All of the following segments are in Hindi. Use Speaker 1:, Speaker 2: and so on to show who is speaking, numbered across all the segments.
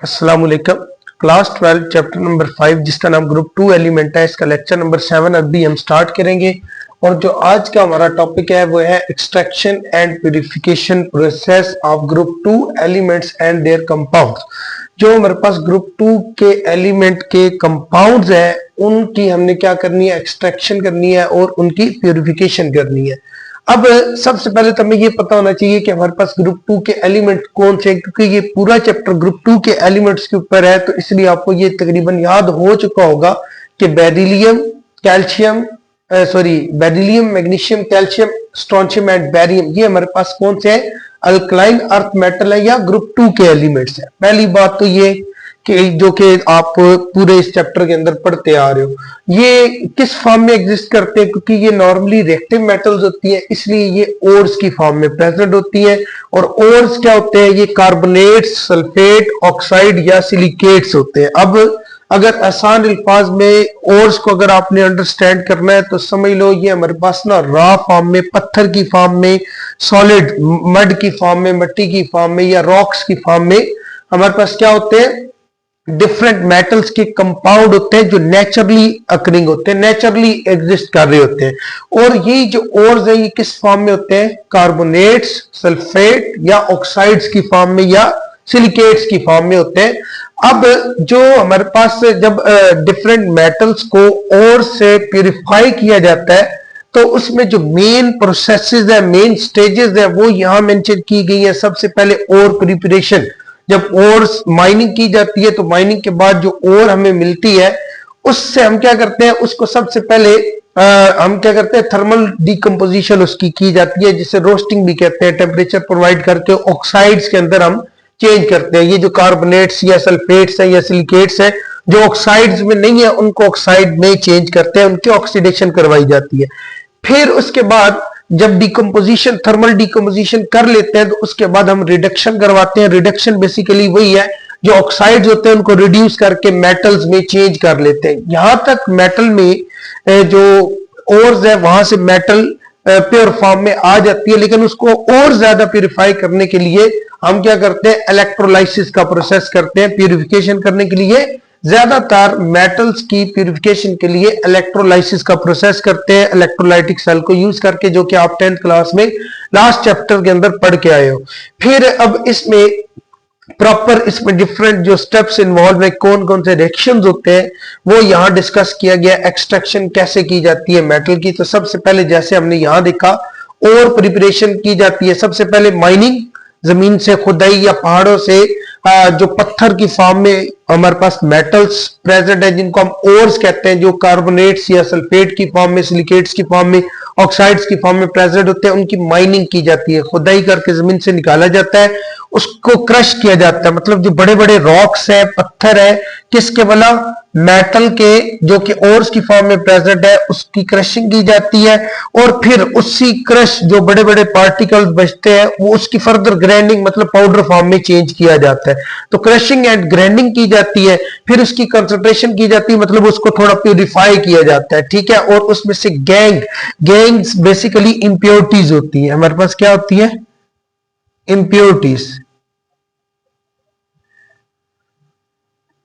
Speaker 1: अस्सलाम वालेकुम। क्लास 12 चैप्टर नंबर 5 जिसका नाम ग्रुप 2 एलिमेंट है, इसका लेक्चर नंबर 7 अभी हम स्टार्ट करेंगे। और जो आज का हमारा टॉपिक है वो है extraction and purification process of group 2 elements and there compounds. जो हमारे पास ग्रुप 2 के एलिमेंट के कंपाउंड्स है उनकी हमने क्या करनी है, एक्सट्रैक्शन करनी है और उनकी प्यूरिफिकेशन करनी है। अब सबसे पहले तो हमें ये पता होना चाहिए कि हमारे पास ग्रुप 2 के एलिमेंट कौन से, क्योंकि ये पूरा चैप्टर ग्रुप 2 के एलिमेंट्स के ऊपर है, तो इसलिए आपको ये तकरीबन याद हो चुका होगा कि beryllium, calcium, beryllium, magnesium, calcium, strontium and barium, ये हमारे पास कौन से है, अल्कलाइन अर्थ मेटल है या ग्रुप 2 के एलिमेंट्स है। पहली बात तो ये कि जो कि आप पूरे इस चैप्टर के अंदर पढ़ते आ रहे हो, ये किस फॉर्म में एग्जिस्ट करते हैं, क्योंकि ये नॉर्मली रिएक्टिव मेटल्स होती हैं, इसलिए ये ओर्स की फॉर्म में प्रेजेंट होती हैं। और ओर्स क्या होते हैं, ये कार्बोनेट्स, सल्फेट, ऑक्साइड या सिलिकेट्स होते हैं। अब अगर आसान अल्फाज में ओर्स को अगर आपने अंडरस्टैंड करना है तो समझ लो ये हमारे पास ना रॉ फॉर्म में, पत्थर की फॉर्म में, सॉलिड मड की फॉर्म में, मिट्टी की फॉर्म में या रॉक्स की फॉर्म में हमारे पास क्या होते हैं, डिफरेंट मेटल्स के कंपाउंड होते हैं जो नेचुरली अकरिंग होते हैं, नेचुरली एग्जिस्ट कर रहे होते हैं। और ये जो ओर्स है ये किस फॉर्म में होते हैं, कार्बोनेट्स, सल्फेट या ऑक्साइड्स की फॉर्म में या सिलिकेट्स की फॉर्म में होते हैं। अब जो हमारे पास जब डिफरेंट मेटल्स को ओर से प्यूरिफाई किया जाता है तो उसमें जो मेन प्रोसेसेस है, मेन स्टेजेस है, वो यहां मेंशन की गई है। सबसे पहले ओर प्रिपरेशन, जब ओर माइनिंग की जाती है तो माइनिंग के बाद जो ओर हमें मिलती है उससे हम क्या करते हैं, उसको सबसे पहले हम क्या करते हैं, थर्मल डिकम्पोजिशन उसकी की जाती है, जिसे रोस्टिंग भी कहते हैं। टेम्परेचर प्रोवाइड करके ऑक्साइड्स के अंदर हम चेंज करते हैं। ये जो कार्बोनेट्स या सल्फेट्स है या सिलिकेट्स है जो ऑक्साइड्स में नहीं है उनको ऑक्साइड में चेंज करते हैं, उनकी ऑक्सीडेशन करवाई जाती है। फिर उसके बाद जब डिकम्पोजिशन, थर्मल डिकम्पोजिशन कर लेते हैं तो उसके बाद हम रिडक्शन करवाते हैं। रिडक्शन बेसिकली वही है, जो ऑक्साइड्स होते हैं उनको रिड्यूस करके मेटल्स में चेंज कर लेते हैं। यहां तक मेटल में जो ओर्स है वहां से मेटल प्योर फॉर्म में आ जाती है, लेकिन उसको और ज्यादा प्यूरिफाई करने के लिए हम क्या करते हैं, इलेक्ट्रोलाइसिस का प्रोसेस करते हैं। प्यूरिफिकेशन करने के लिए ज्यादातर मेटल्स की प्यूरिफिकेशन के लिए इलेक्ट्रोलाइसिस का प्रोसेस करते हैं, इलेक्ट्रोलाइटिक सेल को यूज करके, जो कि आप 10th क्लास में लास्ट चैप्टर के अंदर पढ़ के आए हो। फिर अब इसमें प्रॉपर इसमें डिफरेंट जो स्टेप्स इन्वॉल्व है, कौन कौन से रिएक्शंस होते हैं वो यहां डिस्कस किया गया। एक्सट्रैक्शन कैसे की जाती है मेटल की, तो सबसे पहले जैसे हमने यहां देखा और प्रिपरेशन की जाती है। सबसे पहले माइनिंग, जमीन से खुदाई या पहाड़ों से जो पत्थर की फॉर्म में हमारे पास मेटल्स प्रेजेंट है जिनको हम ओर्स कहते हैं, जो कार्बोनेट्स या सल्फेट की फॉर्म में, सिलिकेट्स की फॉर्म में, ऑक्साइड्स की फॉर्म में प्रेजेंट होते हैं, उनकी माइनिंग की जाती है। खुदाई करके जमीन से निकाला जाता है, उसको क्रश किया जाता है। मतलब जो बड़े बड़े रॉक्स है, पत्थर है, किसके वाला, मेटल के, जो कि ओर्स की फॉर्म में प्रेजेंट है, उसकी क्रशिंग की जाती है। और फिर उसी क्रश जो बड़े बड़े पार्टिकल्स बचते हैं वो उसकी फर्दर ग्राइंडिंग मतलब पाउडर फॉर्म में चेंज किया जाता है। तो क्रशिंग एंड ग्राइंडिंग की जाती है, फिर उसकी कंसंट्रेशन की जाती है, मतलब उसको थोड़ा प्यूरिफाई किया जाता है, ठीक है। और उसमें से गैंग्स बेसिकली इंप्योरिटीज होती है। हमारे पास क्या होती है, इंप्योरिटीज।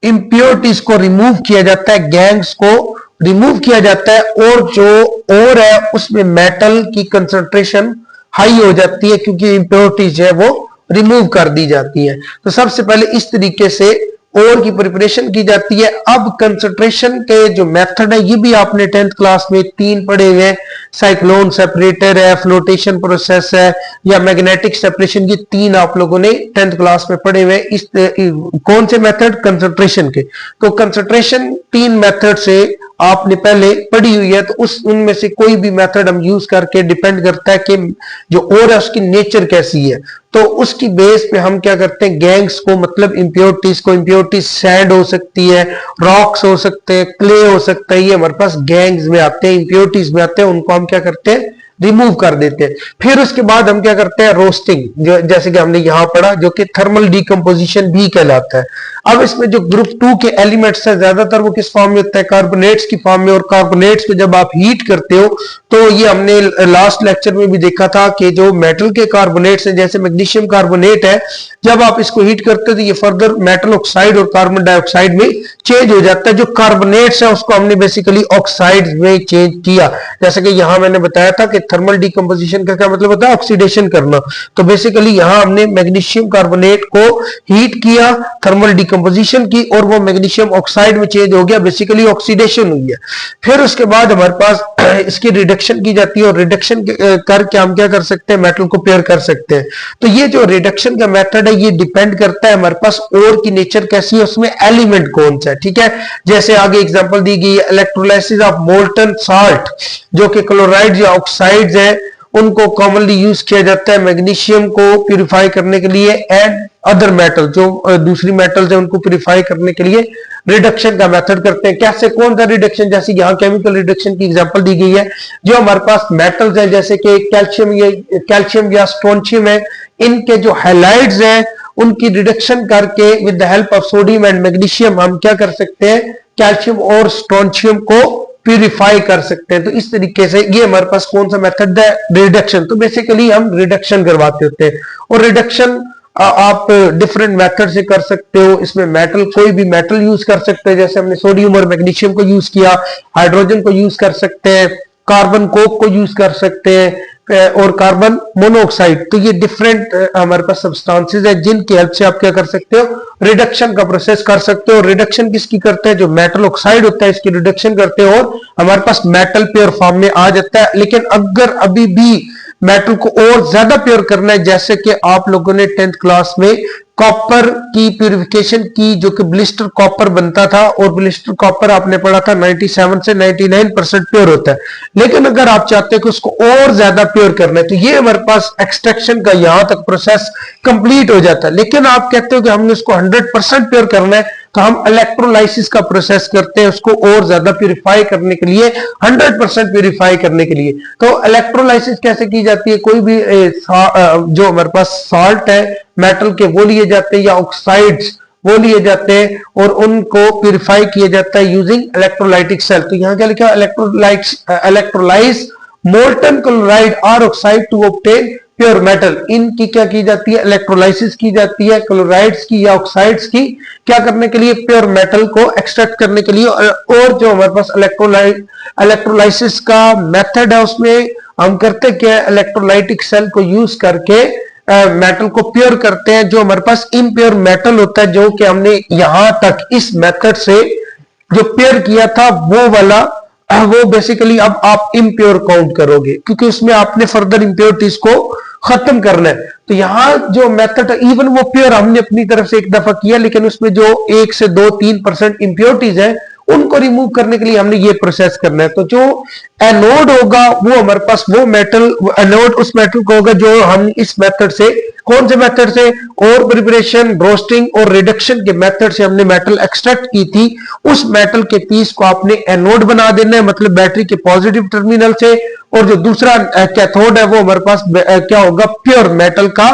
Speaker 1: इंप्योरिटीज को रिमूव किया जाता है, गैंग्स को रिमूव किया जाता है, और जो और है उसमें मेटल की कंसंट्रेशन हाई हो जाती है क्योंकि इंप्योरिटीज है वो रिमूव कर दी जाती है। तो सबसे पहले इस तरीके से और की प्रिपरेशन की जाती है। अब कंसंट्रेशन के जो मेथड है ये भी आपने 10th क्लास में 3 पढ़े हुए हैं, साइक्लोन सेपरेटर है, फ्लोटेशन प्रोसेस है या मैग्नेटिक सेपरेशन, ये 3 आप लोगों ने 10th क्लास में पढ़े हुए हैं। इस कौन से मेथड, कंसंट्रेशन के। तो कंसंट्रेशन 3 मेथड से आपने पहले पढ़ी हुई है, तो उनमें से कोई भी मेथड हम यूज करके, डिपेंड करता है कि जो और है उसकी नेचर कैसी है, तो उसकी बेस पे हम क्या करते हैं, गैंग्स को मतलब इंप्योरिटीज को, इंप्योरिटीज सैंड हो सकती है, रॉक्स हो सकते हैं, क्ले हो सकता है, ये हमारे पास गैंग्स में आते हैं, इंप्योरिटीज में आते हैं, उनको हम क्या करते हैं, रिमूव कर देते हैं। फिर उसके बाद हम क्या करते हैं, रोस्टिंग, जो जैसे कि हमने यहां पढ़ा, जो कि थर्मल डिकम्पोजिशन भी कहलाता है। अब इसमें जो ग्रुप 2 के एलिमेंट्स है ज्यादातर वो किस फॉर्म में होता है, कार्बोनेट्स की फॉर्म में। और कार्बोनेट्स को जब आप हीट करते हो तो ये हमने लास्ट लेक्चर में भी देखा था कि जो मेटल के कार्बोनेट्स हैं, जैसे मैग्नीशियम कार्बोनेट है, जब आप इसको हीट करते हो तो ये फर्दर मेटल ऑक्साइड और कार्बन डाइऑक्साइड में चेंज हो जाता है। जो कार्बोनेट्स है उसको हमने बेसिकली ऑक्साइड में चेंज किया। जैसे कि यहां मैंने बताया था कि थर्मल डिकम्पोजिशन का क्या मतलब होता है, ऑक्सीडेशन करना। तो बेसिकली यहां हमने मैग्नीशियम कार्बोनेट को हीट किया, थर्मल डिकम्पोजिशन की, और वो मैग्नीशियम ऑक्साइड में चेंज हो गया, बेसिकली ऑक्सीडेशन हुई है। फिर उसके बाद हमारे पास इसकी रिडक्शन की जाती है, और रिडक्शन करके हम क्या कर सकते हैं, मेटल को पेयर कर सकते हैं। तो ये जो रिडक्शन का मेथड है ये डिपेंड करता है हमारे पास ओर की नेचर कैसी है, उसमें एलिमेंट कौन सा है, ठीक है। जैसे आगे एग्जांपल दी गई है, इलेक्ट्रोलाइसिस ऑफ मोल्टन साल्ट, जो कि क्लोराइड या ऑक्साइड्स है, उनको कॉमनली यूज किया जाता है मैग्नीशियम को प्यूरिफाई करने के लिए, एंड अदर मेटल, जो दूसरी मेटल्स है उनको प्यूरिफाई करने के लिए रिडक्शन का मेथड करते हैं। कैसे, कौन सा रिडक्शन, जैसे यहां केमिकल रिडक्शन की एग्जांपल दी गई है। जो हमारे पास मेटल्स हैं जैसे कि कैल्शियम या स्ट्रोंशियम है, इनके जो हैलाइड्स हैं उनकी रिडक्शन करके with the help of sodium and magnesium हम क्या कर सकते हैं, कैल्शियम और स्ट्रोंशियम को प्यूरिफाई कर सकते हैं। तो इस तरीके से ये हमारे पास कौन सा मेथड है, रिडक्शन। तो बेसिकली हम रिडक्शन करवाते होते हैं, और रिडक्शन आप डिफरेंट मेथड से कर सकते हो। इसमें मेटल, कोई भी मेटल यूज कर सकते हैं, जैसे हमने सोडियम और मैग्नीशियम को यूज किया, हाइड्रोजन को यूज कर सकते हैं, कार्बन कोक को यूज कर सकते हैं, और कार्बन मोनोऑक्साइड। तो ये डिफरेंट हमारे पास सब्सटेंसेस है जिनकी हेल्प से आप क्या कर सकते हो, रिडक्शन का प्रोसेस कर सकते हो। रिडक्शन किसकी करते हैं, जो मेटल ऑक्साइड होता है इसकी रिडक्शन करते हो, और हमारे पास मेटल प्योर फॉर्म में आ जाता है। लेकिन अगर अभी भी मेटल को और ज्यादा प्योर करना है, जैसे कि आप लोगों ने 10th क्लास में कॉपर की प्यूरिफिकेशन की, जो कि ब्लिस्टर कॉपर बनता था, और ब्लिस्टर कॉपर आपने पढ़ा था 97 से 99% प्योर होता है। लेकिन अगर आप चाहते हैं कि उसको और ज्यादा प्योर करना है, तो ये हमारे पास एक्सट्रैक्शन का यहां तक प्रोसेस कंप्लीट हो जाता है। लेकिन आप कहते हो कि हमने उसको 100% प्योर करना है, तो हम इलेक्ट्रोलाइसिस का प्रोसेस करते हैं उसको और ज्यादा प्यूरिफाई करने के लिए, 100% प्यूरिफाई करने के लिए। तो इलेक्ट्रोलाइसिस कैसे की जाती है, कोई भी जो हमारे पास साल्ट है मेटल के वो लिए जाते हैं, या ऑक्साइड्स वो लिए जाते हैं, और उनको प्यूरिफाई किया जाता है यूजिंग इलेक्ट्रोलाइटिक सेल। तो यहां क्या लिखा है, इलेक्ट्रोलाइज मोल्टन क्लोराइड और oxide to obtain pure metal. इनकी क्या की जाती है, इलेक्ट्रोलाइसिस की जाती है, क्लोराइड्स की या ऑक्साइड्स की, क्या करने के लिए, प्योर मेटल को एक्सट्रैक्ट करने के लिए। और जो हमारे पास इलेक्ट्रोलाइसिस का मेथड है उसमें हम करते क्या, इलेक्ट्रोलाइटिक सेल को यूज करके मेटल को प्योर करते हैं। जो हमारे पास इम्प्योर मेटल होता है, जो कि हमने यहां तक इस मेथड से जो प्योर किया था वो वाला, वो बेसिकली अब आप इम्प्योर काउंट करोगे, क्योंकि उसमें आपने फर्दर इम्प्योरिटीज को खत्म करना है। तो यहां जो मेथड, इवन वो प्योर हमने अपनी तरफ से एक दफा किया, लेकिन उसमें जो 1 से 2-3% इम्प्योरिटीज है उनको रिमूव करने के लिए हमने ये प्रोसेस करना है। तो जो एनोड होगा वो हमारे पास, वो मेटल एनोड उस मेटल को होगा जो हम इस मेथड से, कौन से मेथड से, और प्रिपरेशन, रोस्टिंग और रिडक्शन के मेथड से हमने मेटल एक्सट्रैक्ट की थी, उस मेटल के पीस को आपने एनोड बना देना है, मतलब बैटरी के पॉजिटिव टर्मिनल से। और जो दूसरा कैथोड है वो हमारे पास क्या होगा, प्योर मेटल का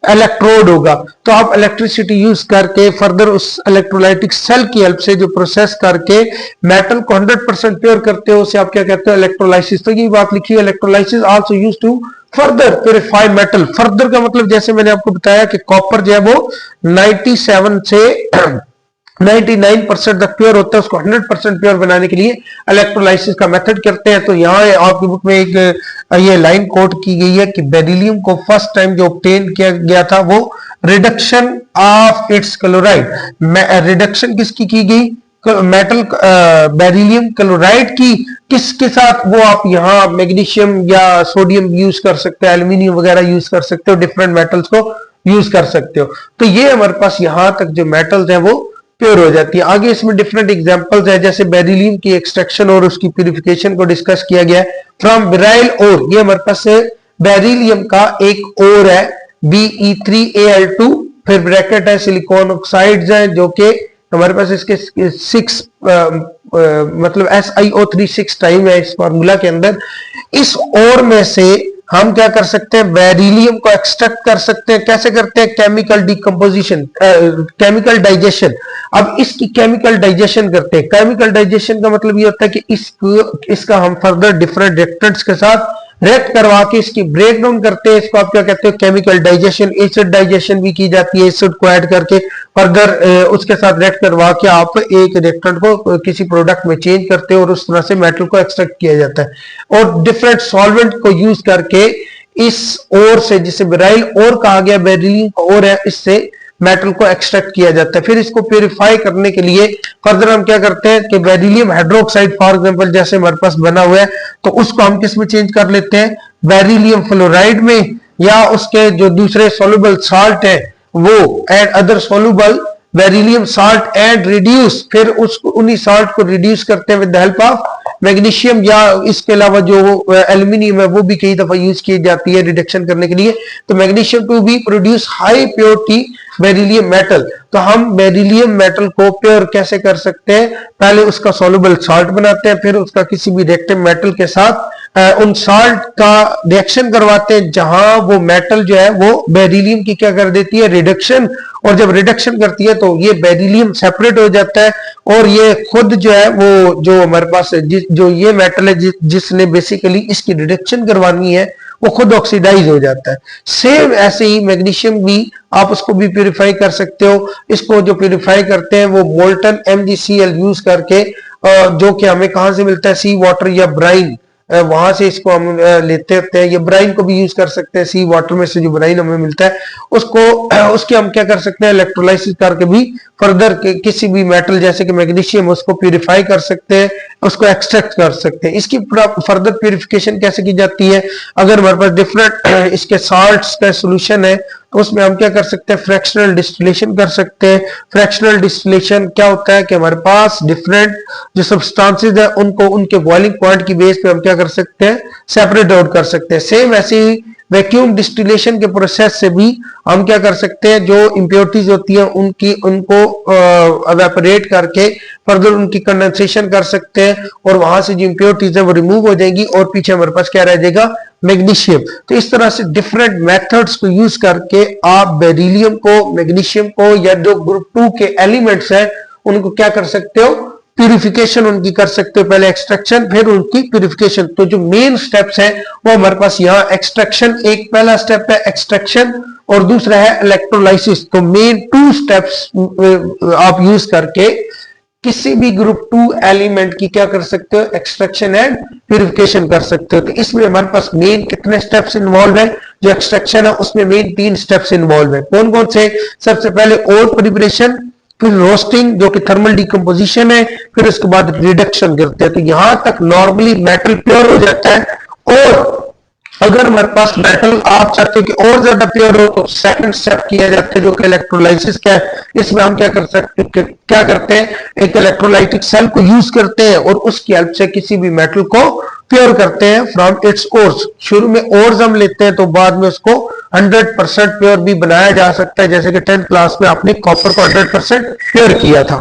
Speaker 1: इलेक्ट्रोड होगा। तो आप इलेक्ट्रिसिटी यूज करके फर्दर उस इलेक्ट्रोलाइटिक सेल की हेल्प से जो प्रोसेस करके मेटल को 100% प्योर करते हो, उसे आप क्या कहते हो, इलेक्ट्रोलाइसिस। तो ये बात लिखी है, electrolysis also use to further purify metal. Further का मतलब जैसे मैंने आपको बताया कि कॉपर जो है वो 97 से 99% तक प्योर होता है, उसको 100% प्योर बनाने के लिए इलेक्ट्रोलाइसिस का मेथड करते हैं। तो यहाँ आपकी बुक में एक ये लाइन कोट की गई है कि बेरिलियम को फर्स्ट टाइम जो ऑब्टेन किया गया था वो reduction of its chloride. Reduction किसकी की गई, मेटल बेरिलियम क्लोराइड की, किसके साथ, वो आप यहाँ मैग्नीशियम या सोडियम यूज कर सकते हो, एल्यूमिनियम वगैरह यूज कर सकते हो, डिफरेंट मेटल्स को यूज कर सकते हो। तो ये हमारे पास यहाँ तक जो मेटल्स है वो प्योर हो जाती है। आगे इसमें डिफरेंट एग्जांपल्स है, जैसे बेरिलियम की एक्सट्रैक्शन और उसकी प्यूरिफिकेशन को डिस्कस किया गया है। फ्रॉम बेराइल ओर, ये हमारे पास बेरिलियम का एक ओर है Be3Al2, फिर ब्रैकेट है, सिलिकॉन ऑक्साइड्स है जो कि हमारे पास इसके 6 मतलब SiO3 6 टाइम है इस फार्मूला के अंदर। इस और में से हम क्या कर सकते हैं, बेरिलियम को एक्सट्रैक्ट कर सकते हैं। कैसे करते हैं, केमिकल डिकम्पोजिशन, केमिकल डाइजेशन। अब इसकी केमिकल डाइजेशन करते हैं। केमिकल डाइजेशन का मतलब ये होता है कि इसका हम फर्दर डिफरेंट रिएक्टेंट्स के साथ रिएक्ट करवा के इसकी ब्रेक डाउन करते हैं। इसको आप क्या कहते हो, केमिकल डाइजेशन। एसिड डाइजेशन भी की जाती है, एसिड को ऐड करके फर्दर उसके साथ रिएक्ट करवा के आप एक रिएक्टेंट को किसी प्रोडक्ट में चेंज करते हो और उस तरह से मेटल को एक्सट्रैक्ट किया जाता है। और डिफरेंट सॉल्वेंट को यूज करके इस ओर से, जिसे बेराइल ओर कहा गया, बेरिलियम ओर है, इससे मेटल को एक्सट्रैक्ट किया जाता है। फिर इसको प्यूरिफाई करने के लिए फर्दर हम क्या करते हैं कि बेरिलियम हाइड्रोक्साइड फॉर एग्जांपल जैसे हमारे पास बना हुआ है, तो उसको हम किस में चेंज कर लेते हैं, बेरिलियम फ्लोराइड में, या उसके जो दूसरे सोल्यूबल साल्ट है वो and other soluble beryllium salt and reduce, फिर उसको उन्हीं साल्ट को रिड्यूस करते हैं with the help of magnesium, या इसके अलावा जो एल्यूमिनियम है वो भी कई दफा यूज की जाती है रिडक्शन करने के लिए। तो magnesium to be produce high purity beryllium metal. तो हम बेरिलियम मेटल को प्योर कैसे कर सकते हैं, पहले उसका सॉल्युबल साल्ट बनाते हैं, फिर उसका किसी भी रिएक्टिव मेटल के साथ उन साल्ट का रिएक्शन करवाते हैं, जहां वो मेटल जो है वो बेरिलियम की क्या कर देती है, रिडक्शन। और जब रिडक्शन करती है तो ये बेरिलियम सेपरेट हो जाता है और ये खुद जो है वो जो हमारे पास जो ये मेटल है जिसने बेसिकली इसकी रिडक्शन करवानी है वो खुद ऑक्सीडाइज हो जाता है। सेम ऐसे ही मैग्नीशियम भी आप उसको भी प्यूरिफाई कर सकते हो। इसको जो प्यूरिफाई करते हैं वो मोल्टन MgCl यूज करके, जो कि हमें कहां से मिलता है, सी वाटर या ब्राइन, वहां से इसको हम लेते होते हैं। ये ब्राइन को भी यूज कर सकते हैं, सी वाटर में से जो ब्राइन हमें मिलता है उसको उसके हम क्या कर सकते हैं, इलेक्ट्रोलाइसिस करके भी फर्दर किसी भी मेटल जैसे कि मैग्नीशियम उसको प्यूरिफाई कर सकते हैं, उसको एक्सट्रैक्ट कर सकते हैं। इसकी फर्दर प्यूरिफिकेशन कैसे की जाती है, अगर हमारे पास डिफरेंट इसके साल्ट्स का सोल्यूशन है तो उसमें हम क्या कर सकते हैं, फ्रैक्शनल डिस्टिलेशन कर सकते हैं। फ्रैक्शनल डिस्टिलेशन क्या होता है कि हमारे पास डिफरेंट जो सब्सटेंसेस है उनको उनके बॉइलिंग पॉइंट की बेस पे हम क्या कर सकते हैं, सेपरेट आउट कर सकते हैं। सेम ऐसे ही वैक्यूम डिस्टिलेशन के प्रोसेस से भी हम क्या कर सकते हैं, जो इंप्योरिटीज होती है उनको एवेपोरेट करके फर्दर उनकी कंडेंसेशन कर सकते हैं और वहां से जो इंप्योरिटीज है वो रिमूव हो जाएंगी और पीछे हमारे पास क्या रह जाएगा, मैग्नीशियम। तो इस तरह से डिफरेंट मेथड्स को यूज करके आप बेरिलियम को, मैग्नीशियम को, या जो ग्रुप 2 के एलिमेंट्स हैं उनको क्या कर सकते हो, प्यूरिफिकेशन उनकी कर सकते हो। पहले एक्सट्रैक्शन फिर उनकी प्यूरिफिकेशन। तो जो मेन स्टेप्स है वो हमारे पास यहाँ एक्सट्रैक्शन, एक पहला स्टेप है एक्सट्रैक्शन और दूसरा है इलेक्ट्रोलाइसिस। तो मेन 2 स्टेप्स आप यूज करके किसी भी ग्रुप 2 एलिमेंट की क्या कर सकते हो, एक्सट्रैक्शन एंड प्यूरिफिकेशन कर सकते हो। तो इसमें हमारे पास मेन कितने स्टेप्स इन्वॉल्व है, जो एक्सट्रैक्शन है उसमें मेन 3 स्टेप्स इन्वॉल्व है। कौन कौन से, सबसे पहले ओर प्रिपरेशन, फिर रोस्टिंग जो कि थर्मल डिकम्पोजिशन है, फिर उसके बाद रिडक्शन करते हैं। तो यहां तक नॉर्मली मेटल प्योर हो जाता है। और अगर हमारे पास मेटल आप चाहते हो कि और ज्यादा प्योर हो तो सेकंड स्टेप किया जाता है जो कि इलेक्ट्रोलाइसिस का है। इसमें हम क्या करते हैं, एक इलेक्ट्रोलाइटिक सेल को यूज करते हैं और उसकी हेल्प से किसी भी मेटल को प्योर करते हैं फ्रॉम इट्स ओर्स। शुरू में ओर्स हम लेते हैं तो बाद में उसको 100% प्योर भी बनाया जा सकता है, जैसे कि 10th क्लास में आपने कॉपर को 100% प्योर किया था।